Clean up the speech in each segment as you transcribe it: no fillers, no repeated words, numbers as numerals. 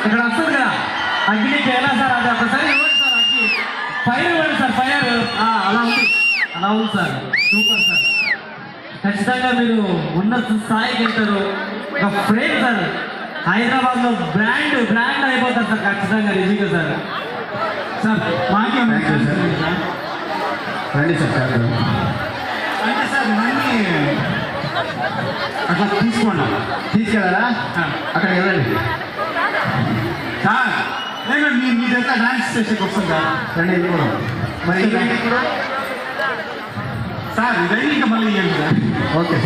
ఇక్కడ వస్తుంది కదా అగ్నికి ఎలా సార్ అది ఒకసారి ఇవ్వండి సార్ అగ్గి ఫైర్ ఇవ్వండి సార్ ఫైర్ అలా ఉంది సార్ సూపర్ సార్ ఖచ్చితంగా మీరు ఉన్నత స్థాయికి వెళ్తారు ఒక ఫ్రేమ్ సార్ హైదరాబాద్లో బ్రాండ్ అయిపోతారు సార్ ఖచ్చితంగా నిజంగా సార్ సార్ మాకే రండి సార్ అంటే సార్ మళ్ళీ అట్లా తీసుకోండి తీసుకెళ్ళాలా అక్కడికి వెళ్ళండి సార్ నేను మీ దగ్గర డాన్స్ స్టేషన్కి వస్తుంది సార్ రండి వెళ్ళిపోదాం మరి సార్ ఇదైనా ఇంకా మళ్ళీ ఇవ్వండి సార్ ఓకే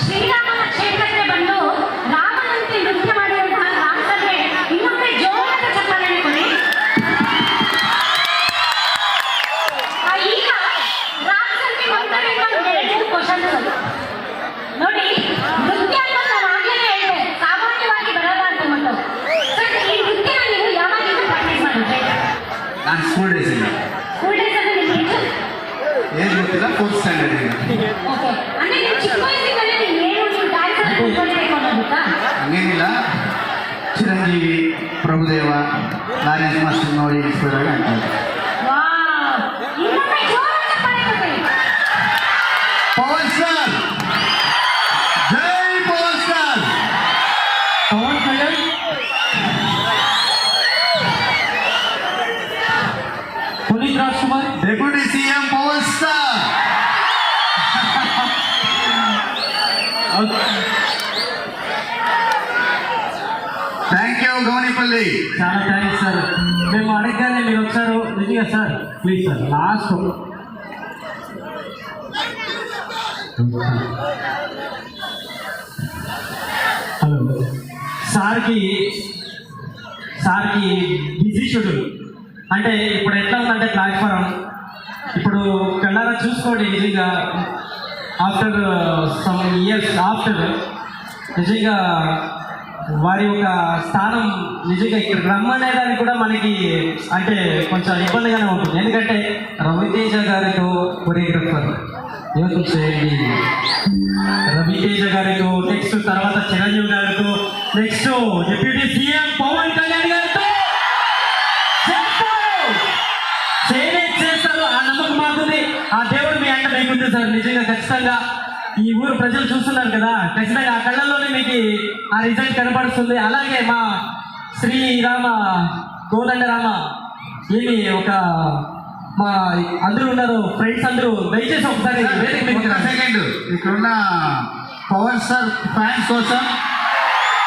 ಶ್ರೀರಾಮನ ಕ್ಷೇತ್ರಕ್ಕೆ ಬಂದು ರಾಮನಂತೆ ನೃತ್ಯ ಮಾಡಿರುವಂತಹ ರಾಮಸರ್ಗೆ ಇನ್ನೊಮ್ಮೆ ಜೋರಾದ ಚಪ್ಪಾಳೆ ಕೊಡಿ. ಈಗ ರಾಮಸರ್ಗೆ ಒಂದರಿಂದ ಎರಡು ಕ್ವಶನ್ಗಳು ನೋಡಿ. ನೃತ್ಯ ಅಂತ ನಾನು ಆಗ್ಲೇ ಹೇಳಿದೆ ಸಾಮಾನ್ಯವಾಗಿ ಬರಬಾರ್ದು ಅಂತ. ಸರ್ ಈ ನೃತ್ಯನ ನೀವು ಯಾವಾಗಿಂದ ಪ್ರಾಕ್ಟೀಸ್ ಮಾಡಿದ್ರೆ? ನಾನು ಸ್ಕೂಲ್ ಡೇಸ್ ಇಲ್ಲ ಸ್ಕೂಲ್ ಡೇಸ್ ಅಲ್ಲಿ ನಿಮಗೆ ಏನು ಗೊತ್ತಿಲ್ಲ 4th ಸ್ಟ್ಯಾಂಡರ್ಡ್ ಈಗ ಓಕೆ ಅಂದ್ರೆ ನೀವು ಚಿಕ್ಕ ವಯಸ್ಸಿನಲ್ಲಿ ಏನು ನೀವು ಡ್ಯಾನ್ಸ್ ಅಲ್ಲಿ ಕೂತ್ಕೊಳ್ಬೇಕು ಅನ್ನೋದಾ? ಹಂಗೇನಿಲ್ಲ ಚಿರಂಜೀವಿ ಪ್ರಭುದೇವ ಲಾರೆನ್ಸ್ ಮಾಸ್ಟರ್ ನೋಡಿ ಇನ್ಸ್ಪೈರ್ ಆಗಿ ಅಂತಾರೆ ವಾವ್ ಇನ್ನೊಮ್ಮೆ ಜೋರಾದ ಚಪ್ಪಾಳೆ ಕೊಡಿ. ಪವನ್ ಸ್ಟಾರ್ ಜೈ Pawan star Pawan Kalyan Puneeth Raj Kumar deputy CM Pawan star thank you Gounipalli చాలా థ్యాంక్స్ సార్ మేము అడగగానే మీరు వచ్చారు నిజంగా sir please sir last hello సార్కి బిజీ షెడ్యూల్ అంటే ఇప్పుడు ఎట్లా ఉందంటే ప్లాట్ఫారం ఇప్పుడు కళ్ళారా చూసుకోండి నిజంగా ఆఫ్టర్ సమ్ ఇయర్స్ ఆఫ్టర్ నిజంగా వారి యొక్క స్థానం నిజంగా ఇక్కడ రమ్మనే దానికి కూడా మనకి అంటే కొంచెం ఇబ్బందిగానే ఉంటుంది. ఎందుకంటే రవితేజ గారితో కొరియోగ్రఫర్ యోగం చేయండి, రవితేజ గారితో నెక్స్ట్ తర్వాత చిరంజీవి గారితో next deputy CM Pawan Kalyan గారితో చేస్తారు. ఆ నమ్మకం మాకుంది, ఆ దేవుడు మీ అంట మీకుంది సార్. నిజంగా ఖచ్చితంగా ఈ ఊరు ప్రజలు చూస్తున్నారు కదా, ఖచ్చితంగా ఆ కళ్ళల్లోనే మీకు ఆ రిజల్ట్ కనపడుతుంది. అలాగే మా శ్రీరామ కోదండరామ ఏమి ఒక మా అందరూ ఉన్నారు ఫ్రెండ్స్ అందరూ దయచేసి ఒకసారి సెకండ్ ఇక్కడున్న పవన్ స్టార్ ఫ్యాన్స్ కోసం